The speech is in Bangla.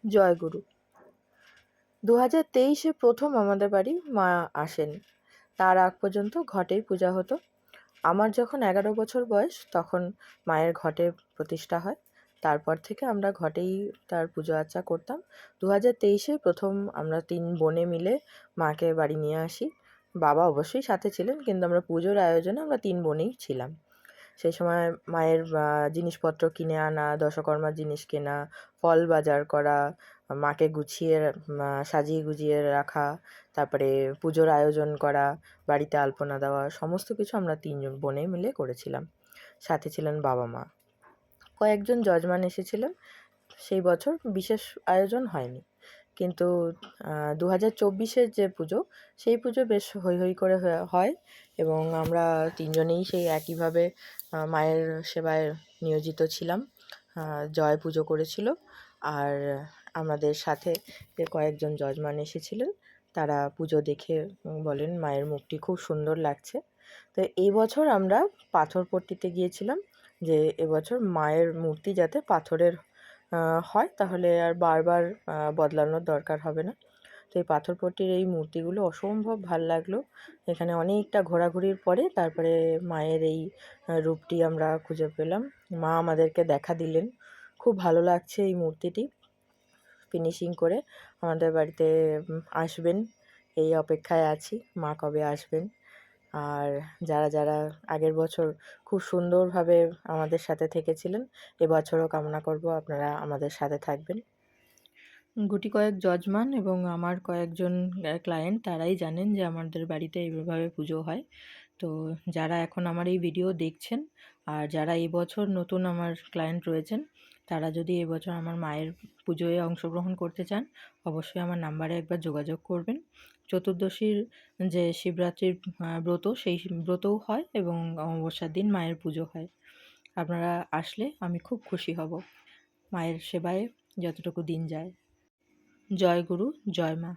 জয়গুরু। 2023-এ প্রথম আমাদের বাড়ি মা আসেন। তার আগ পর্যন্ত ঘটেই পূজা হতো। আমার যখন 11 বছর বয়স তখন মায়ের ঘটে প্রতিষ্ঠা হয়। তারপর থেকে আমরা ঘটেই তার পুজো আর্চা করতাম। 2023-এ প্রথম আমরা 3 বোনে মিলে মাকে বাড়ি নিয়ে আসি। বাবা অবশ্যই সাথে ছিলেন, কিন্তু আমরা পুজোর আয়োজনে আমরা 3 বোনেই ছিলাম। সেই সময় মায়ের জিনিসপত্র কিনে আনা, দশকর্মার জিনিস কেনা, ফল বাজার করা, মাকে গুছিয়ে সাজিয়ে গুজিয়ে রাখা, তারপরে পুজোর আয়োজন করা, বাড়িতে আলপনা দেওয়া, সমস্ত কিছু আমরা 3 বোনে মিলে করেছিলাম। সাথে ছিলেন বাবা-মা। কয়েকজন যজমান এসেছিলেন। সেই বছর বিশেষ আয়োজন হয়নি। কিন্তু 2024-এর যে পুজো, সেই পুজো বেশ হৈ হৈ করে হয় এবং আমরা 3 জনেই সেই একইভাবে মায়ের সেবায় নিয়োজিত ছিলাম। জয় পুজো করেছিল। আর আমাদের সাথে যে কয়েকজন যজমান এসেছিলেন, তারা পুজো দেখে বলেন মায়ের মুখটি খুব সুন্দর লাগছে। তো এই বছর আমরা পাথরপট্টিতে গিয়েছিলাম যে এবছর মায়ের মূর্তি যাতে পাথরের হয়, তাহলে আর বারবার বদলানোর দরকার হবে না। তো এই পাথরপট্টির এই মূর্তিগুলো অসম্ভব ভাল লাগলো। এখানে অনেকটা ঘোরাঘুরির পরে তারপরে মায়ের এই রূপটি আমরা খুঁজে পেলাম। মা আমাদেরকে দেখা দিলেন। খুব ভালো লাগছে এই মূর্তিটি। ফিনিশিং করে আমাদের বাড়িতে আসবেন, এই অপেক্ষায় আছি মা কবে আসবেন। আর যারা যারা আগের বছর খুব সুন্দরভাবে আমাদের সাথে থেকেছিলেন, এবছরও কামনা করব আপনারা আমাদের সাথে থাকবেন। গুটি কয়েক যজমান এবং আমার কয়েকজন ক্লায়েন্ট তারাই জানেন যে আমাদের বাড়িতে এইভাবে পুজো হয়। তো যারা এখন আমার এই ভিডিও দেখছেন আর যারা এই বছর নতুন আমার ক্লায়েন্ট রয়েছেন, তারা যদি এবছর আমার মায়ের পুজোয় অংশগ্রহণ করতে চান, অবশ্যই আমার নাম্বারে একবার যোগাযোগ করবেন। চতুর্দশীর যে শিবরাত্রির ব্রত, সেই ব্রতও হয় এবং অমাবস্যার দিন মায়ের পুজো হয়। আপনারা আসলে আমি খুব খুশি হব, মায়ের সেবায় যতটুকু দিন যায়। জয় গুরু, জয় মা।